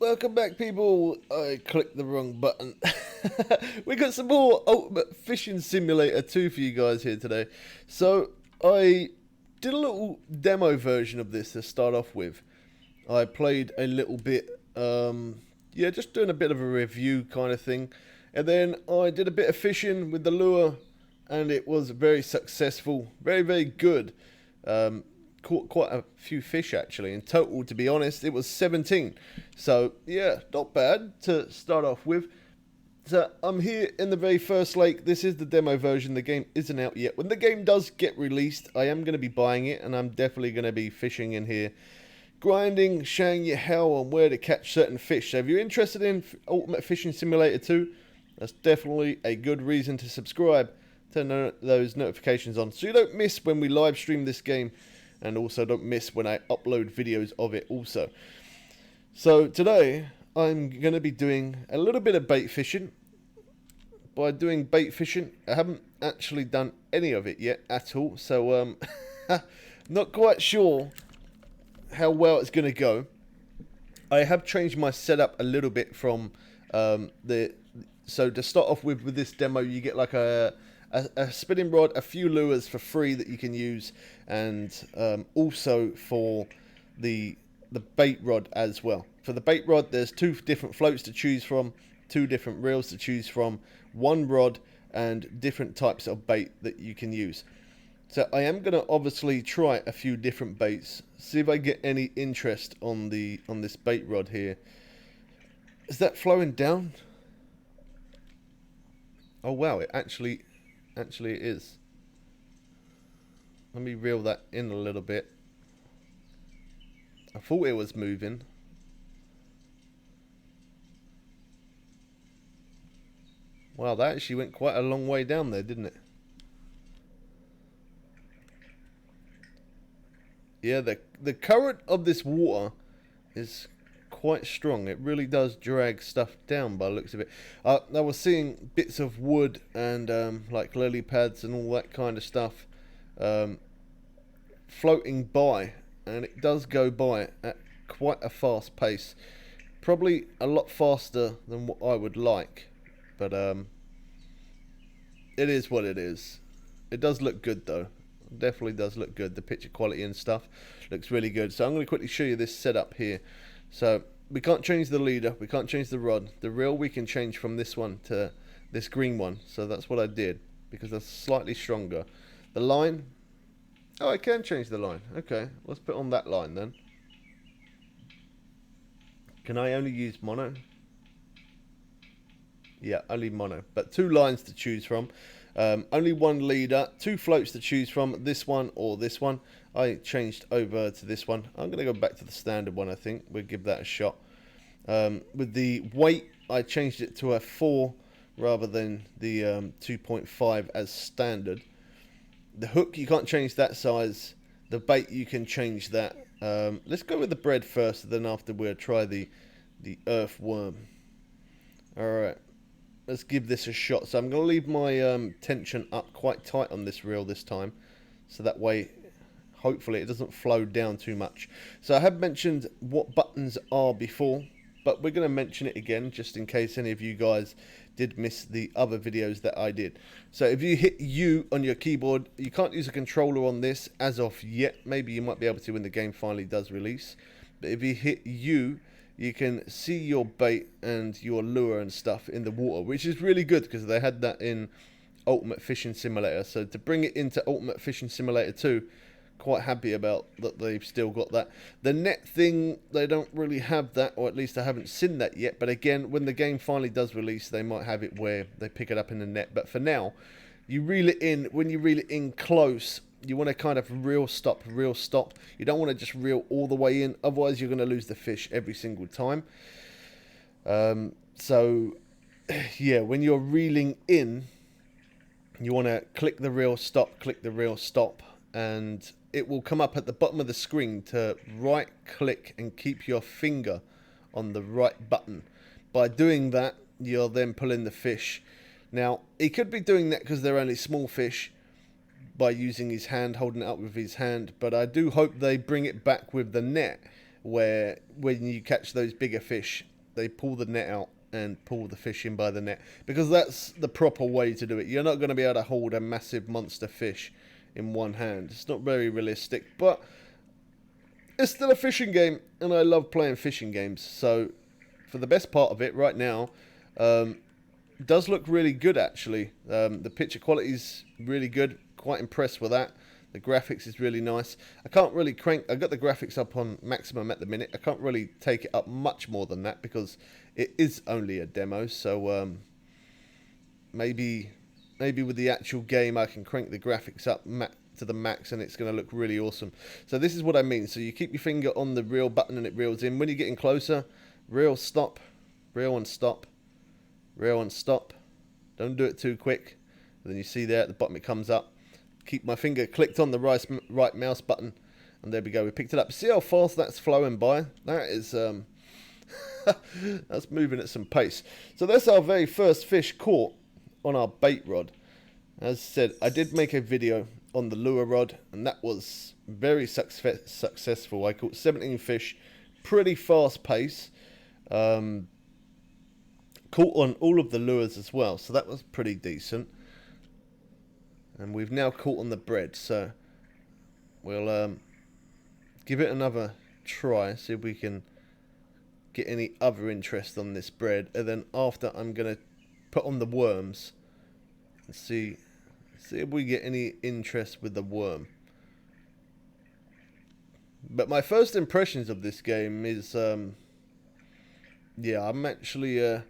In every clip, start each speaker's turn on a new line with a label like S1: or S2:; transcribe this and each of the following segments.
S1: Welcome back, people. I clicked the wrong button. We got some more Ultimate Fishing Simulator 2 for you guys here today. So, I did a little demo version of this to start off with. I played a little bit, yeah, just doing a bit of a review kind of thing. And then I did a bit of fishing with the lure, and it was very successful. Very, very good. Caught quite a few fish actually in total, to be honest. It was 17, so yeah, not bad to start off with. So I'm here in the very first lake. This is the demo version. The game isn't out yet. When the game does get released, I am going to be buying it, and I'm definitely going to be fishing in here, grinding, showing you how and where to catch certain fish. So if you're interested in Ultimate Fishing Simulator 2, that's definitely a good reason to subscribe. Turn those notifications on so you don't miss when we live stream this game, and also don't miss when I upload videos of it also. So today I'm going to be doing a little bit of bait fishing. By doing bait fishing, I haven't actually done any of it yet at all, so not quite sure how well it's going to go. I have changed my setup a little bit from so to start off with this demo, you get like a spinning rod, a few lures for free that you can use, and also for the bait rod as well. For the bait rod, there's two different floats to choose from, two different reels to choose from, one rod, and different types of bait that you can use. So I am going to obviously try a few different baits, see if I get any interest on this bait rod here. Is that flowing down? Oh wow, it actually it is. Let me reel that in a little bit. I thought it was moving. Wow, that actually went quite a long way down there, didn't it? Yeah, the current of this water is quite strong. It really does drag stuff down by the looks of it. I was seeing bits of wood and like lily pads and all that kind of stuff floating by, and it does go by at quite a fast pace, probably a lot faster than what I would like, but it is what it is. It does look good though. It definitely does look good. The picture quality and stuff looks really good. So I'm going to quickly show you this setup here. So we can't change the leader, we can't change the rod. The reel we can change from this one to this green one. So that's what I did, because that's slightly stronger. The line, oh, I can change the line. Okay, let's put on that line then. Can I only use mono? Yeah, only mono. But two lines to choose from. Only one leader, two floats to choose from, this one or this one. I changed over to this one. I'm going to go back to the standard one, I think. We'll give that a shot. With the weight, I changed it to a 4 rather than the 2.5 as standard. The hook, you can't change that size. The bait, you can change that. Let's go with the bread first, then after we'll try the earthworm. Alright. Let's give this a shot. So I'm going to leave my tension up quite tight on this reel this time, so that way hopefully it doesn't flow down too much. So I have mentioned what buttons are before, but we're going to mention it again just in case any of you guys did miss the other videos that I did. So if you hit U on your keyboard, you can't use a controller on this as of yet. Maybe you might be able to when the game finally does release. But if you hit U, you can see your bait and your lure and stuff in the water, which is really good because they had that in Ultimate Fishing Simulator. So to bring it into Ultimate Fishing Simulator 2, quite happy about that they've still got that. The net thing, they don't really have that, or at least I haven't seen that yet. But again, when the game finally does release, they might have it where they pick it up in the net. But for now, you reel it in. When you reel it in close, you want to kind of reel stop. You don't want to just reel all the way in, otherwise you're going to lose the fish every single time. So yeah, when you're reeling in, you want to click the reel stop, and it will come up at the bottom of the screen to right click and keep your finger on the right button. By doing that, you're then pulling the fish. Now, he could be doing that because they're only small fish, by using his hand, holding it up with his hand, but I do hope they bring it back with the net, where when you catch those bigger fish, they pull the net out and pull the fish in by the net, because that's the proper way to do it. You're not going to be able to hold a massive monster fish in one hand. It's not very realistic, but it's still a fishing game, and I love playing fishing games. So for the best part of it right now, it does look really good actually. The picture quality is really good. Quite impressed with that. The graphics is really nice. I can't really crank. I got the graphics up on maximum at the minute. I can't really take it up much more than that because it is only a demo. So maybe with the actual game I can crank the graphics up to the max and it's going to look really awesome. So this is what I mean. So you keep your finger on the reel button and it reels in. When you're getting closer, reel, stop, reel and stop, reel and stop. Don't do it too quick. And then you see there at the bottom it comes up. Keep my finger clicked on the right mouse button, and there we go. We picked it up. See how fast that's flowing by? That is that's moving at some pace. So that's our very first fish caught on our bait rod. As I said, I did make a video on the lure rod, and that was very successful. I caught 17 fish, pretty fast pace. Caught on all of the lures as well, so that was pretty decent. And we've now caught on the bread, so we'll give it another try, see if we can get any other interest on this bread. And then after, I'm going to put on the worms and see if we get any interest with the worm. But my first impressions of this game is, yeah, I'm actually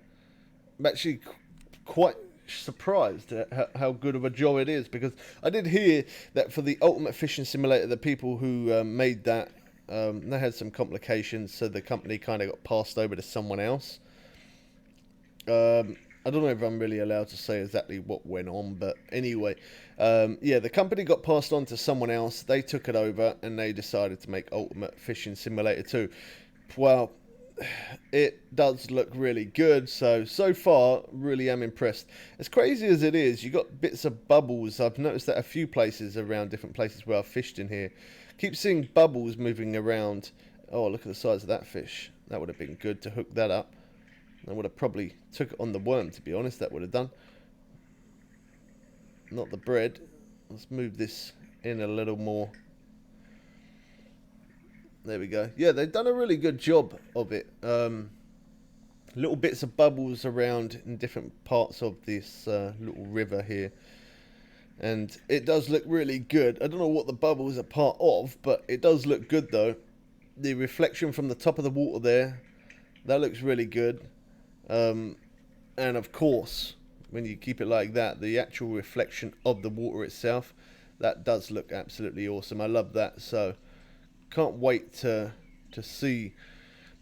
S1: quite surprised at how good of a job it is, because I did hear that for the Ultimate Fishing Simulator, the people who made that, they had some complications, so the company kind of got passed over to someone else. I don't know if I'm really allowed to say exactly what went on, but anyway, yeah, the company got passed on to someone else. They took it over and they decided to make Ultimate Fishing Simulator 2. Well, it does look really good, so far really am impressed. As crazy as it is, you got bits of bubbles. I've noticed that a few places around, different places where I've fished in here, keep seeing bubbles moving around. Oh, look at the size of that fish. That would have been good to hook that up. I would have probably took it on the worm, to be honest. That would have done. Not the bread. Let's move this in a little more. There we go. Yeah, they've done a really good job of it. Little bits of bubbles around in different parts of this little river here. And it does look really good. I don't know what the bubbles are part of, but it does look good though. The reflection from the top of the water there, that looks really good. And of course, when you keep it like that, the actual reflection of the water itself, that does look absolutely awesome. I love that. So can't wait to see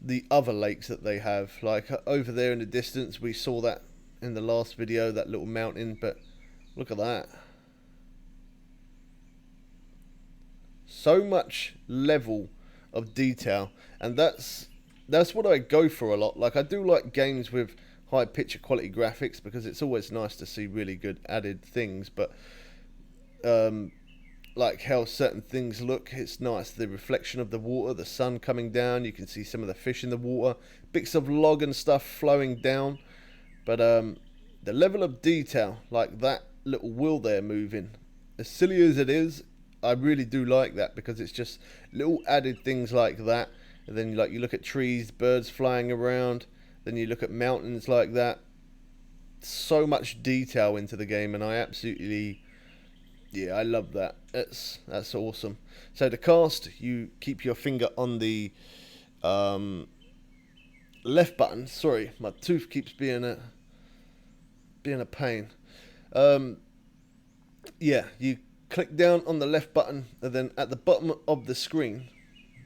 S1: the other lakes that they have. Like over there in the distance, we saw that in the last video, that little mountain, but look at that. So much level of detail, and that's what I go for a lot. Like, I do like games with high picture quality graphics because it's always nice to see really good added things, but like how certain things look, it's nice. The reflection of the water, the sun coming down, you can see some of the fish in the water, bits of log and stuff flowing down, but the level of detail, like that little wheel there moving, as silly as it is, I really do like that, because it's just little added things like that. And then like you look at trees, birds flying around, then you look at mountains like that. So much detail into the game, and I absolutely, yeah, I love that. That's awesome. So to cast, you keep your finger on the left button. Sorry, my tooth keeps being a pain. Yeah, you click down on the left button, and then at the bottom of the screen,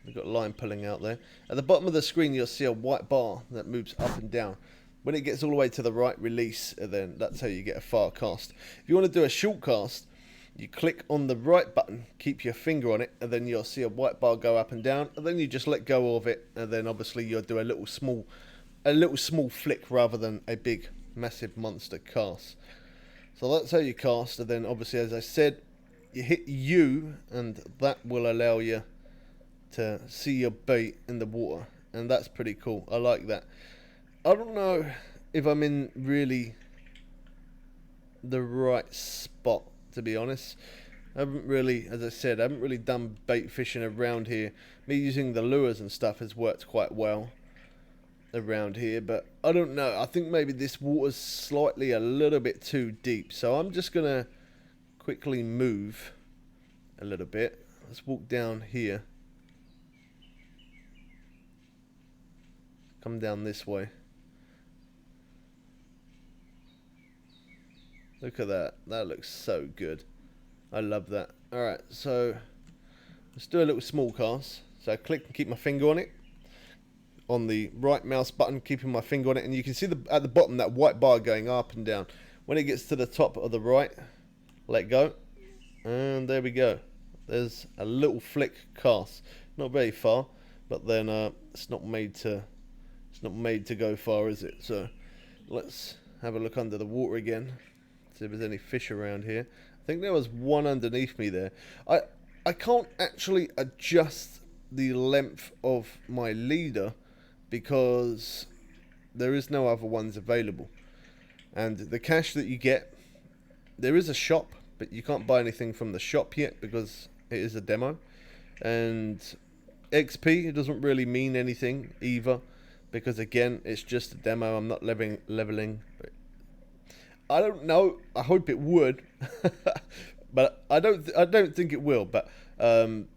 S1: we've got a line pulling out there. At the bottom of the screen, you'll see a white bar that moves up and down. When it gets all the way to the right, release, and then that's how you get a far cast. If you want to do a short cast, you click on the right button, keep your finger on it, and then you'll see a white bar go up and down, and then you just let go of it, and then obviously you'll do a little small flick rather than a big, massive monster cast. So that's how you cast, and then obviously, as I said, you hit U, and that will allow you to see your bait in the water, and that's pretty cool. I like that. I don't know if I'm in really the right spot, to be honest. I haven't really, as I said, I haven't really done bait fishing around here. Me using the lures and stuff has worked quite well around here, but I don't know. I think maybe this water's slightly a little bit too deep, so I'm just gonna quickly move a little bit. Let's walk down here. Come down this way. Look at that. That looks so good. I love that. Alright, so let's do a little small cast. So I click and keep my finger on it. On the right mouse button, keeping my finger on it. And you can see at the bottom that white bar going up and down. When it gets to the top of the right, let go. And there we go. There's a little flick cast. Not very far, but then it's not made to go far, is it? So let's have a look under the water again. See if there's any fish around here. I think there was one underneath me there. I can't actually adjust the length of my leader because there is no other ones available. And the cash that you get, there is a shop, but you can't buy anything from the shop yet because it is a demo. And XP, it doesn't really mean anything either because again, it's just a demo. I'm not leveling. I don't know. I hope it would, but I don't think it will. But when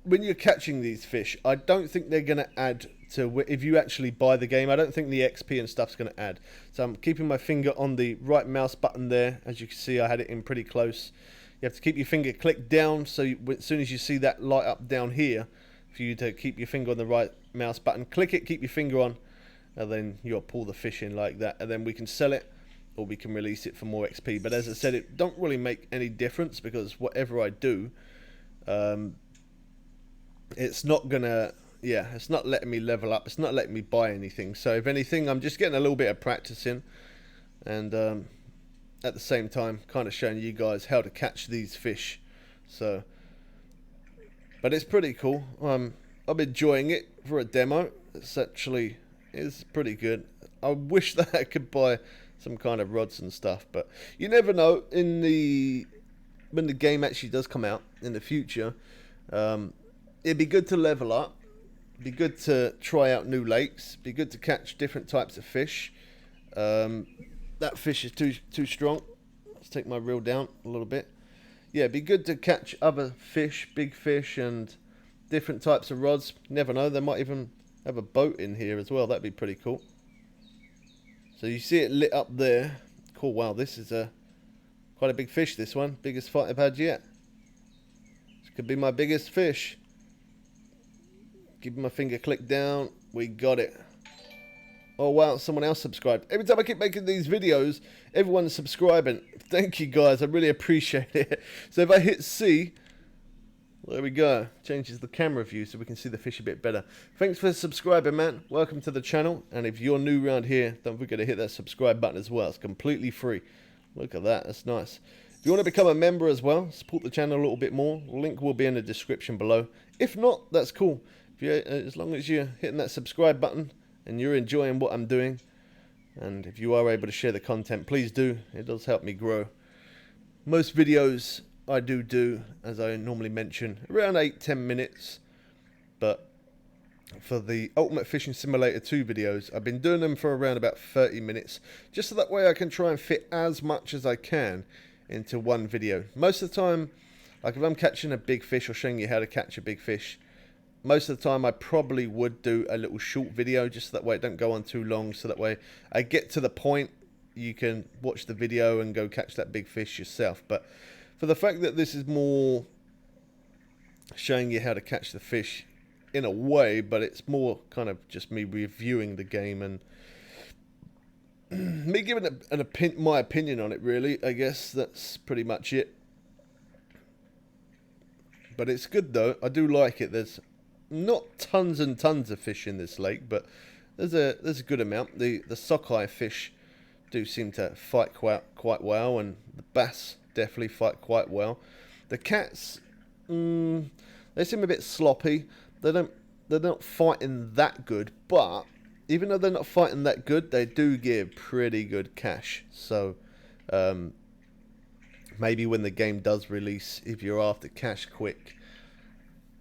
S1: you're catching these fish, I don't think they're going to add to if you actually buy the game. I don't think the XP and stuff's going to add. So I'm keeping my finger on the right mouse button there. As you can see, I had it in pretty close. You have to keep your finger clicked down. So as soon as you see that light up down here, for you to keep your finger on the right mouse button, click it, keep your finger on. And then you'll pull the fish in like that, and then we can sell it or we can release it for more XP. But as I said, it don't really make any difference because whatever I do, it's not gonna, it's not letting me level up. It's not letting me buy anything. So if anything, I'm just getting a little bit of practice in, and at the same time, kind of showing you guys how to catch these fish. So, but it's pretty cool. I'm enjoying it for a demo. It's actually is pretty good. I wish that I could buy some kind of rods and stuff, but you never know. When the game actually does come out in the future, it'd be good to level up. It'd be good to try out new lakes. It'd be good to catch different types of fish. That fish is too strong. Let's take my reel down a little bit. Yeah, it'd be good to catch other fish, big fish, and different types of rods. Never know. They might even have a boat in here as well. That'd be pretty cool. So you see it lit up there. Cool. Wow, this is quite a big fish, this one. Biggest fight I've had yet. This could be my biggest fish. Keep my finger clicked down. We got it. Oh wow, someone else subscribed. Every time I keep making these videos, everyone's subscribing. Thank you guys, I really appreciate it. So if I hit C, there we go. Changes the camera view so we can see the fish a bit better. Thanks for subscribing, man. Welcome to the channel. And if you're new around here, don't forget to hit that subscribe button as well. It's completely free. Look at that. That's nice. If you want to become a member as well, support the channel a little bit more, link will be in the description below. If not, that's cool. As long as you're hitting that subscribe button and you're enjoying what I'm doing, and if you are able to share the content, please do. It does help me grow. Most videos I do, as I normally mention, around 8-10 minutes. But for the Ultimate Fishing Simulator 2 videos, I've been doing them for around about 30 minutes. Just so that way I can try and fit as much as I can into one video. Most of the time, like if I'm catching a big fish or showing you how to catch a big fish, most of the time I probably would do a little short video just so that way it don't go on too long, so that way I get to the point, you can watch the video and go catch that big fish yourself. But for the fact that this is more showing you how to catch the fish in a way, but it's more kind of just me reviewing the game and me giving my opinion on it, really. I guess that's pretty much it. But it's good though. I do like it. There's not tons and tons of fish in this lake, but there's a good amount. The sockeye fish do seem to fight quite well, and the bass definitely fight quite well. The cats, they seem a bit sloppy. They're not fighting that good, but even though they're not fighting that good, they do give pretty good cash. So maybe when the game does release, if you're after cash quick,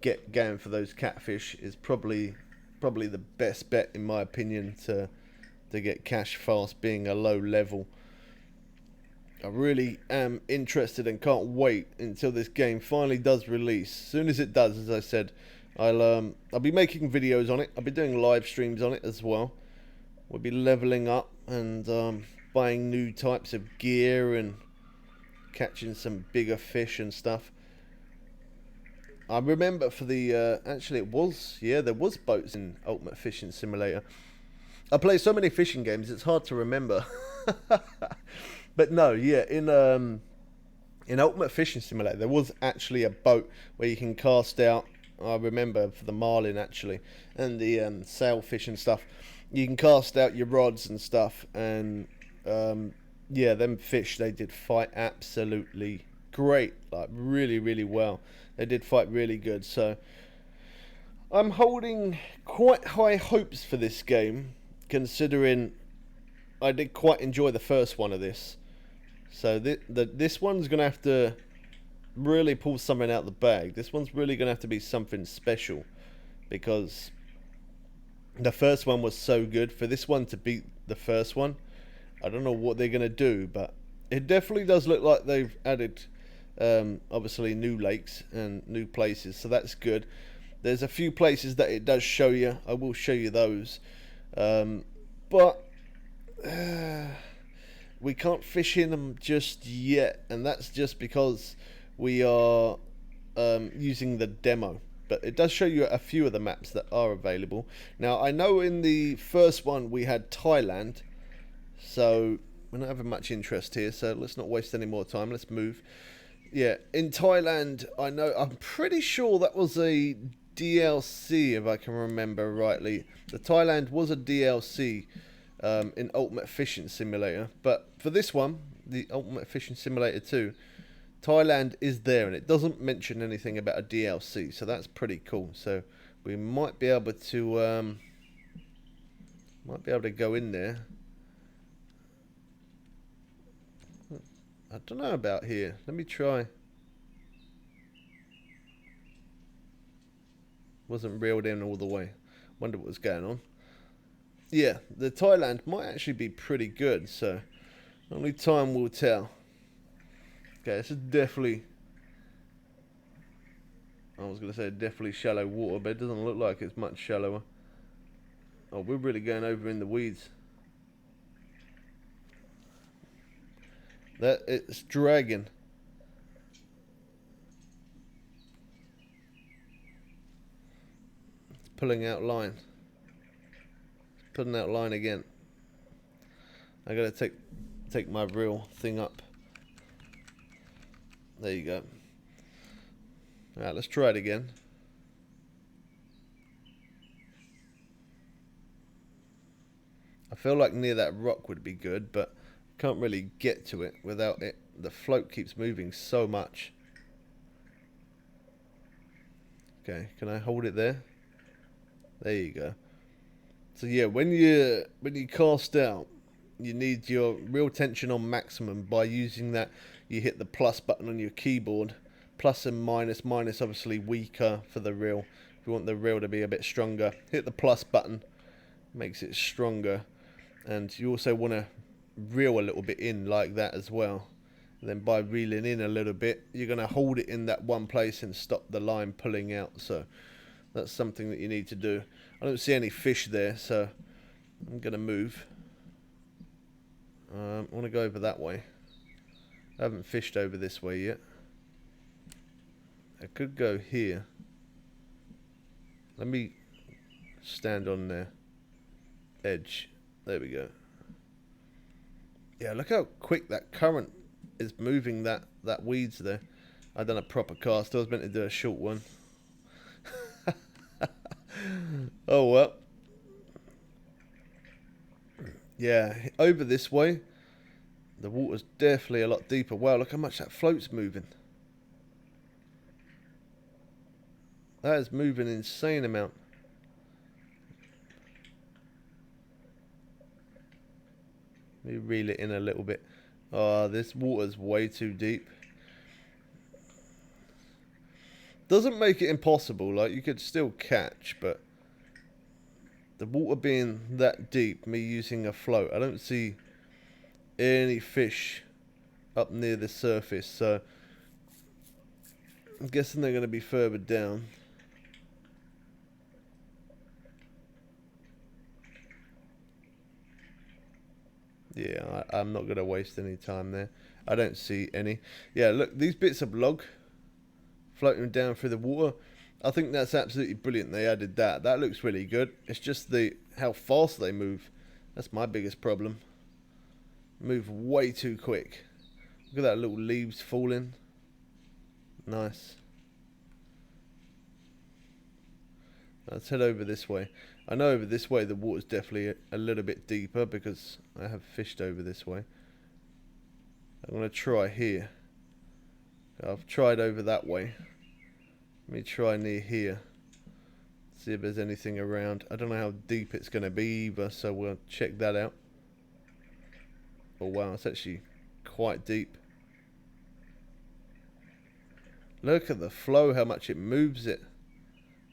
S1: get going for those catfish is probably the best bet in my opinion to get cash fast, being a low level. I really am interested and can't wait until this game finally does release. As soon as it does, as I said, I'll be making videos on it. I'll be doing live streams on it as well. We'll be leveling up and buying new types of gear and catching some bigger fish and stuff. I remember for the actually it was, yeah, there was boats in Ultimate Fishing Simulator. I play so many fishing games, it's hard to remember. But no, yeah, in Ultimate Fishing Simulator, there was actually a boat where you can cast out. I remember for the marlin actually, and the sailfish and stuff. You can cast out your rods and stuff, and yeah, them fish, they did fight absolutely great, like really, really well. They did fight really good. So I'm holding quite high hopes for this game, considering I did quite enjoy the first one of this. So this one's going to have to really pull something out the bag. This one's really going to have to be something special, because the first one was so good. For this one to beat the first one, I don't know what they're going to do, but it definitely does look like they've added obviously new lakes and new places, so that's good. There's a few places that it does show you. I will show you those, but we can't fish in them just yet, and that's just because we are using the demo. But it does show you a few of the maps that are available. Now I know in the first one we had Thailand, so we're not having much interest here, so let's not waste any more time. Let's move. Yeah, in Thailand, I know, I'm pretty sure that was a DLC, if I can remember rightly. The Thailand was a DLC in Ultimate Fishing Simulator, but for this one, the Ultimate Fishing Simulator 2, Thailand is there, and it doesn't mention anything about a DLC, so that's pretty cool. So we might be able to go in there. I don't know about here. Let me try. Wasn't reeled in all the way. Wonder what was going on. Yeah, the Thailand might actually be pretty good, so only time will tell. Okay, this is definitely, I was going to say definitely shallow water, but it doesn't look like it's much shallower. Oh, we're really going over in the weeds. That it's dragging. It's pulling out line. It's putting out line again. I gotta take my reel thing up. There you go. Alright, let's try it again. I feel like near that rock would be good, but can't really get to it without it. The float keeps moving so much. Okay, can I hold it there? There you go. So yeah, when you cast out, you need your reel tension on maximum. By using that, you hit the plus button on your keyboard. Plus and minus. Minus obviously weaker for the reel. If you want the reel to be a bit stronger, hit the plus button. Makes it stronger. And you also want to reel a little bit in like that as well. And then by reeling in a little bit, you're going to hold it in that one place and stop the line pulling out. So that's something that you need to do. I don't see any fish there, so I'm going to move. I want to go over that way. I haven't fished over this way yet. I could go here. Let me stand on the edge. There we go. Yeah, look how quick that current is moving that weeds there. I've done a proper cast. I was meant to do a short one. Oh well. Yeah, over this way, the water's definitely a lot deeper. Wow, look how much that float's moving. That is moving an insane amount. Let me reel it in a little bit. Oh, this water's way too deep. Doesn't make it impossible. Like, you could still catch, but the water being that deep, me using a float, I don't see any fish up near the surface, so I'm guessing they're going to be further down. Yeah, I'm not going to waste any time there. I don't see any. Yeah, look, these bits of log floating down through the water, I think that's absolutely brilliant they added that. That looks really good. It's just how fast they move. That's my biggest problem. Move way too quick. Look at that, little leaves falling. Nice. Let's head over this way. I know over this way the water's definitely a little bit deeper because I have fished over this way. I'm going to try here. I've tried over that way. Let me try near here. See if there's anything around. I don't know how deep it's going to be either, so we'll check that out. Oh wow, it's actually quite deep. Look at the flow, how much it moves it.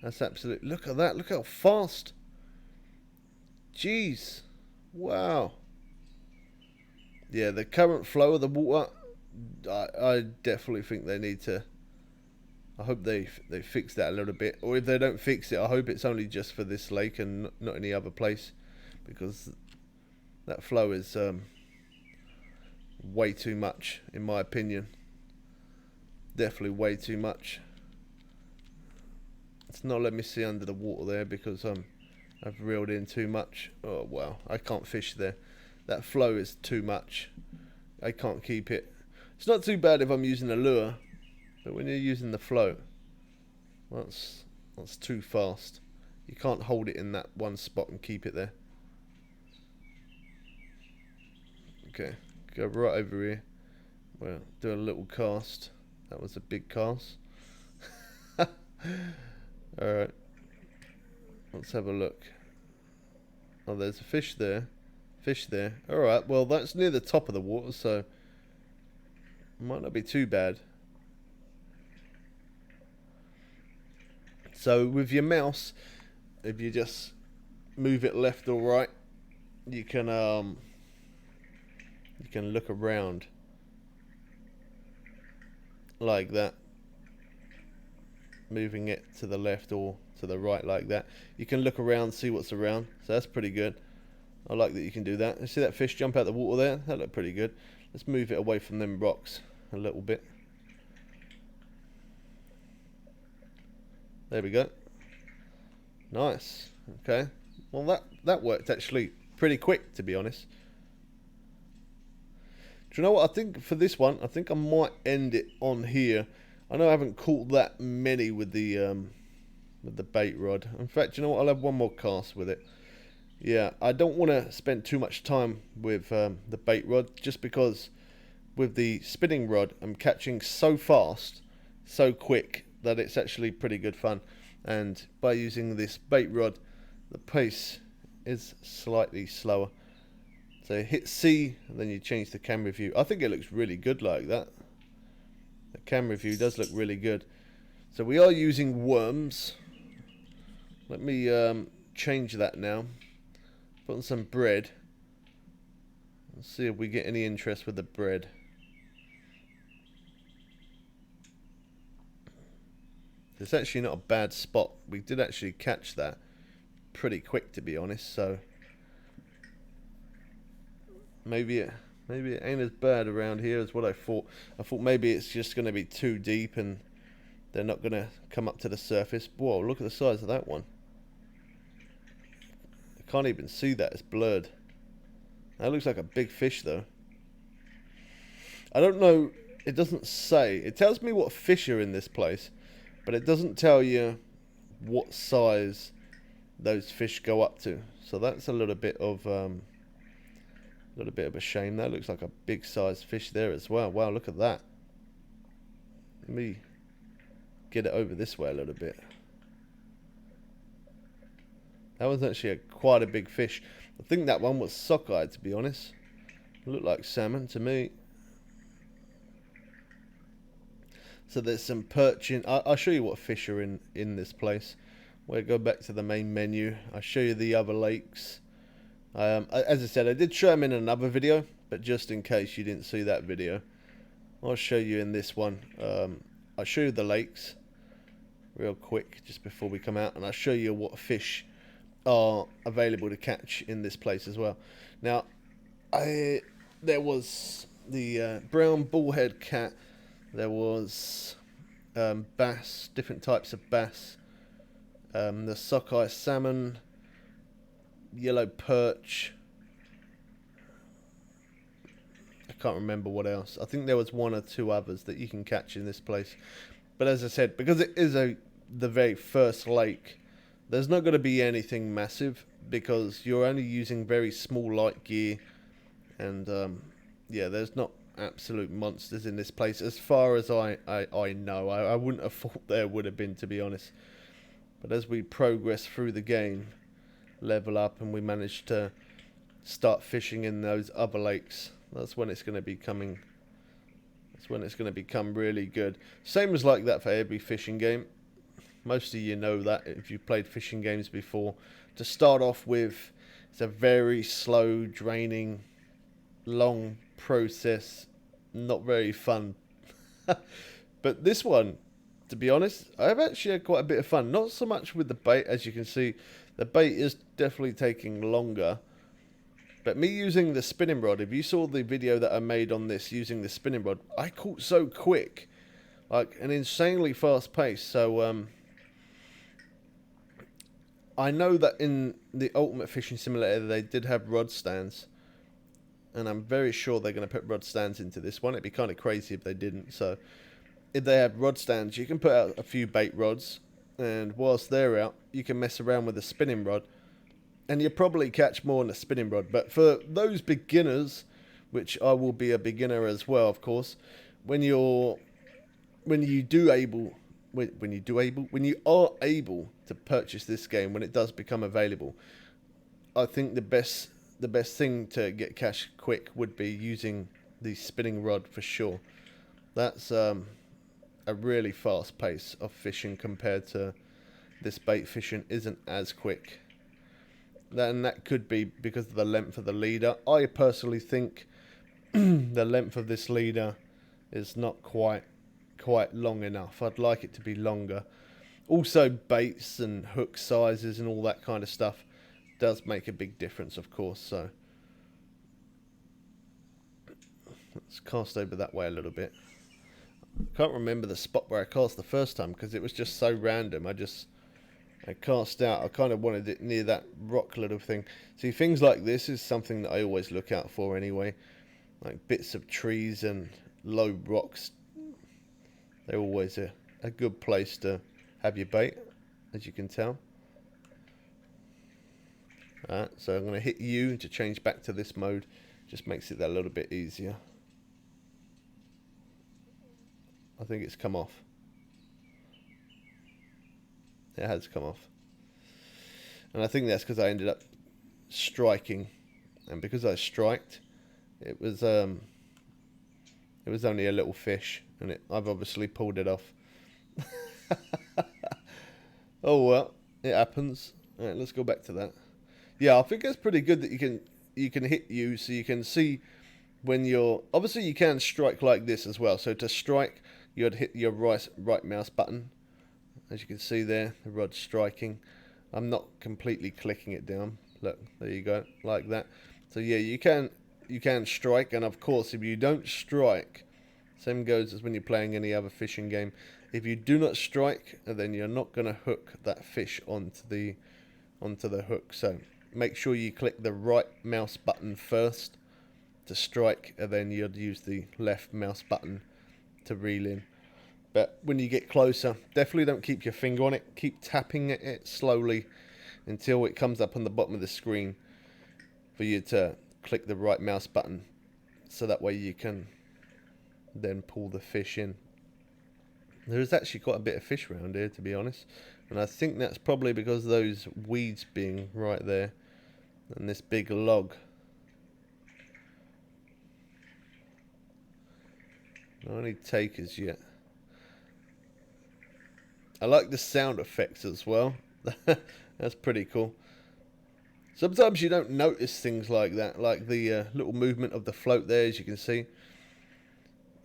S1: That's absolute. Look at that. Look how fast. Jeez. Wow. Yeah, the current flow of the water, I definitely think they need to. I hope they fix that a little bit. Or if they don't fix it, I hope it's only just for this lake and not any other place. Because that flow is way too much, in my opinion. Definitely way too much. It's not letting me see under the water there because I've reeled in too much. Oh wow, I can't fish there. That flow is too much. I can't keep it. It's not too bad if I'm using a lure, but when you're using the float, that's too fast. You can't hold it in that one spot and keep it there. Okay, go right over here. Well, do a little cast. That was a big cast. Alright. Let's have a look. Oh, there's a fish there. Fish there. Alright, well that's near the top of the water, so might not be too bad. So with your mouse, if you just move it left or right, you can look around like that. Moving it to the left or to the right like that. You can look around, see what's around. So that's pretty good. I like that you can do that. You see that fish jump out the water there? That looked pretty good. Let's move it away from them rocks a little bit. There we go. Nice. Okay. Well, that worked actually pretty quick, to be honest. Do you know what? I think for this one, I think I might end it on here. I know I haven't caught that many with the bait rod. In fact, you know what? I'll have one more cast with it. Yeah, I don't want to spend too much time with the bait rod, just because with the spinning rod, I'm catching so fast, so quick, that it's actually pretty good fun. And by using this bait rod, the pace is slightly slower. So hit C, and then you change the camera view. I think it looks really good like that. The camera view does look really good. So we are using worms. Let me change that now. Put on some bread. Let's see if we get any interest with the bread. It's actually not a bad spot. We did actually catch that pretty quick, to be honest. So maybe it ain't as bad around here as what I thought. I thought maybe it's just going to be too deep and they're not going to come up to the surface. Whoa, look at the size of that one. I can't even see that, it's blurred. That looks like a big fish though. I don't know, it doesn't say. It tells me what fish are in this place, but it doesn't tell you what size those fish go up to. So that's a little bit of a shame. That looks like a big sized fish there as well. Wow, look at that. Let me get it over this way a little bit. That was actually quite a big fish. I think that one was sockeye, to be honest. Look like salmon to me. So there's some perch in. I'll show you what fish are in this place. We'll go back to the main menu. I'll show you the other lakes. As I said, I did show them in another video, but just in case you didn't see that video, I'll show you in this one. I'll show you the lakes real quick just before we come out, and I'll show you what fish are available to catch in this place as well. Now, there was the brown bullhead cat. There was bass, different types of bass. The sockeye salmon, yellow perch. I can't remember what else. I think there was one or two others that you can catch in this place. But as I said, because it is the very first lake, there's not going to be anything massive because you're only using very small light gear. And yeah, there's not absolute monsters in this place as far as I know. I wouldn't have thought there would have been, to be honest. But as we progress through the game, level up, and we manage to start fishing in those other lakes, that's when it's going to be coming. That's when it's going to become really good. Same as like that for every fishing game. Most of you know that if you've played fishing games before. To start off with, it's a very slow, draining, long process, not very fun. But this one, to be honest, I've actually had quite a bit of fun. Not so much with the bait, as you can see. The bait is definitely taking longer. But me using the spinning rod, if you saw the video that I made on this using the spinning rod, I caught so quick. Like an insanely fast pace. So I know that in the Ultimate Fishing Simulator they did have rod stands. And I'm very sure they're going to put rod stands into this one. It'd be kind of crazy if they didn't. So if they have rod stands, you can put out a few bait rods. And whilst they're out, you can mess around with the spinning rod. And you'll probably catch more on a spinning rod. But for those beginners, which I will be a beginner as well, of course, when you are able to purchase this game, when it does become available, I think the best thing to get cash quick would be using the spinning rod for sure. That's a really fast pace of fishing compared to this bait fishing isn't as quick. And that could be because of the length of the leader. I personally think the length of this leader is not quite long enough. I'd like it to be longer. Also, baits and hook sizes and all that kind of stuff does make a big difference, of course. So let's cast over that way a little bit. I can't remember the spot where I cast the first time because it was just so random. I cast out. I kind of wanted it near that rock little thing. See, things like this is something that I always look out for anyway. Like bits of trees and low rocks. They're always a good place to have your bait, as you can tell. Alright, so I'm going to hit U to change back to this mode. Just makes it that a little bit easier. I think it's come off. It has come off. And I think that's because I ended up striking. And because I striked, it was only a little fish. And I've obviously pulled it off. Oh well, it happens. Alright, let's go back to that. Yeah, I think it's pretty good that you can hit U so you can see when you're... Obviously you can strike like this as well. So to strike, you'd hit your right mouse button. As you can see there, the rod's striking. I'm not completely clicking it down. Look, there you go, like that. So yeah, you can strike, and of course, if you don't strike, same goes as when you're playing any other fishing game. If you do not strike, then you're not going to hook that fish onto the hook. So make sure you click the right mouse button first to strike, and then you'd use the left mouse button to reel in. But when you get closer, definitely don't keep your finger on it. Keep tapping at it slowly until it comes up on the bottom of the screen for you to click the right mouse button. So that way you can then pull the fish in. There's actually quite a bit of fish around here, to be honest. And I think that's probably because of those weeds being right there. And this big log. Not any takers yet. I like the sound effects as well. That's pretty cool. Sometimes you don't notice things like that, like the little movement of the float there, as you can see.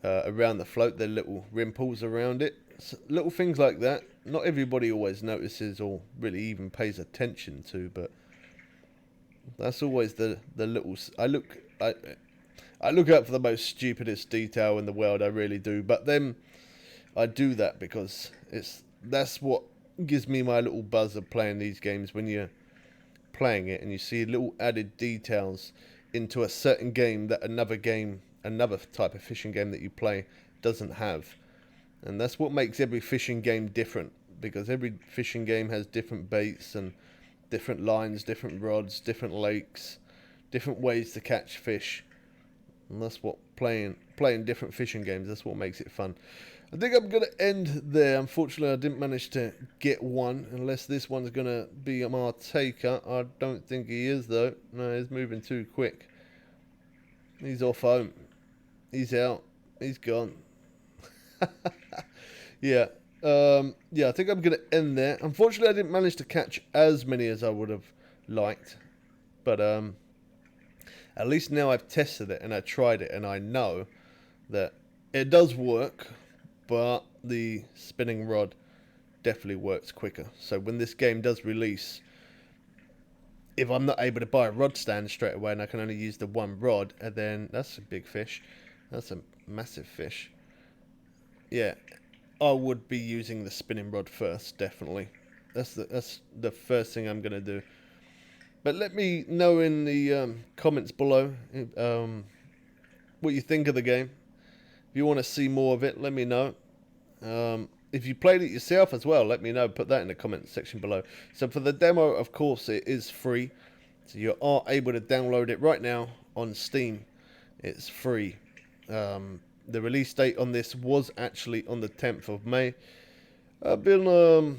S1: Around the float, there are little rimples around it. So, little things like that. Not everybody always notices or really even pays attention to, but that's always the little... I look out for the most stupidest detail in the world, I really do. But then I do that because that's what gives me my little buzz of playing these games, when you're playing it and you see little added details into a certain game that another type of fishing game that you play doesn't have. And that's what makes every fishing game different, because every fishing game has different baits and different lines, different rods, different lakes, different ways to catch fish. And that's what playing different fishing games, that's what makes it fun. I think I'm going to end there. Unfortunately, I didn't manage to get one, unless this one's going to be my taker. I don't think he is, though. No, he's moving too quick. He's off home. He's out. He's gone. Yeah. Yeah, I think I'm going to end there. Unfortunately, I didn't manage to catch as many as I would have liked. But at least now I've tested it and I tried it, and I know that it does work. But the spinning rod definitely works quicker. So when this game does release, if I'm not able to buy a rod stand straight away and I can only use the one rod, and then that's a big fish. That's a massive fish. Yeah, I would be using the spinning rod first, definitely. That's the first thing I'm going to do. But let me know in the comments below what you think of the game. If you want to see more of it, let me know. If you played it yourself as well, let me know. Put that in the comment section below. So for the demo, of course, it is free. So you are able to download it right now on Steam. It's free. The release date on this was actually on the 10th of May. I've been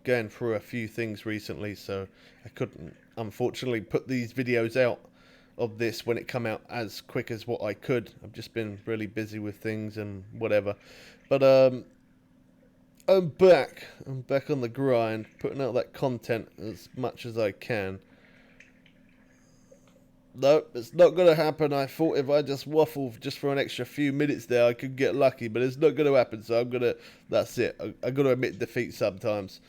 S1: going through a few things recently, so I couldn't, unfortunately, put these videos out of this when it come out as quick as what I could. I've just been really busy with things and whatever. But I'm back on the grind, putting out that content as much as I can. No, it's not going to happen. I thought if I just waffle just for an extra few minutes there, I could get lucky, but it's not going to happen, so that's it. I've got to admit defeat sometimes.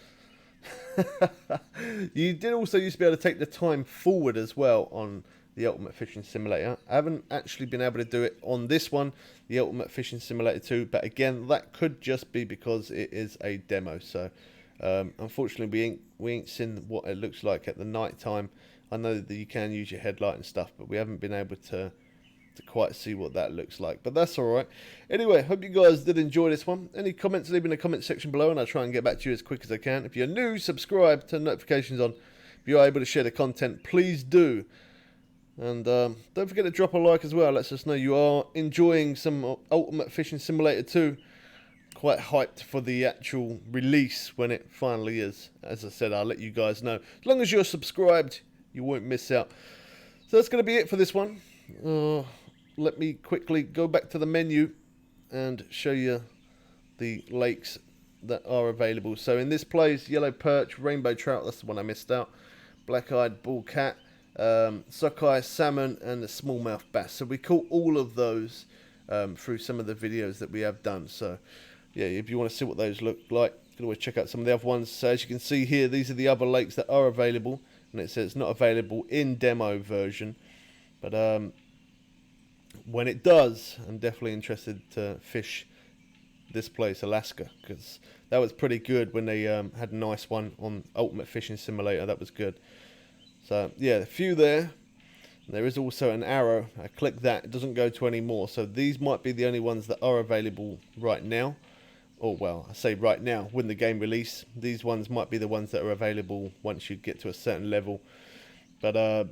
S1: You did also used to be able to take the time forward as well on the Ultimate Fishing Simulator. I haven't actually been able to do it on this one, the Ultimate Fishing Simulator 2, but again, that could just be because it is a demo. So unfortunately, we ain't seen what it looks like at the night time. I know that you can use your headlight and stuff, but we haven't been able to quite see what that looks like. But that's alright. Anyway, hope you guys did enjoy this one. Any comments, leave in the comment section below, and I'll try and get back to you as quick as I can. If you're new, subscribe, turn notifications on. If you're able to share the content, please do. And don't forget to drop a like as well. Lets us know you are enjoying some Ultimate Fishing Simulator 2. Quite hyped for the actual release when it finally is. As I said, I'll let you guys know. As long as you're subscribed, you won't miss out. So that's going to be it for this one. Let me quickly go back to the menu and show you the lakes that are available. So in this place, yellow perch, rainbow trout, that's the one I missed out, black-eyed bull cat, sockeye salmon, and the smallmouth bass. So we caught all of those through some of the videos that we have done. So yeah, if you want to see what those look like, you can always check out some of the other ones. So as you can see here, these are the other lakes that are available, and it says it's not available in demo version, but when it does, I'm definitely interested to fish this place, Alaska, because that was pretty good when they had a nice one on Ultimate Fishing Simulator. That was good. So yeah, a few there. There is also an arrow. I click that, it doesn't go to any more. So these might be the only ones that are available right now. Or well, I say right now, when the game release. These ones might be the ones that are available once you get to a certain level. But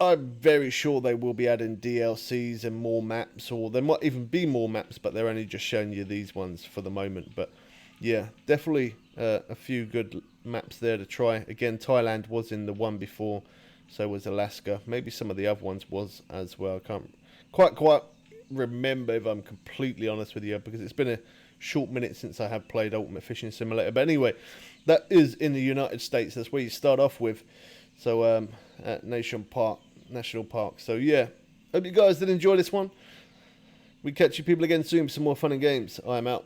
S1: I'm very sure they will be adding DLCs and more maps, or there might even be more maps, but they're only just showing you these ones for the moment. But yeah, definitely a few good maps there to try. Again, Thailand was in the one before, so was Alaska. Maybe some of the other ones was as well. I can't quite remember, if I'm completely honest with you, because it's been a short minute since I have played Ultimate Fishing Simulator. But anyway, that is in the United States. That's where you start off with. So at National Park. So yeah, hope you guys did enjoy this one. We catch you people again soon for some more fun and games. I am out.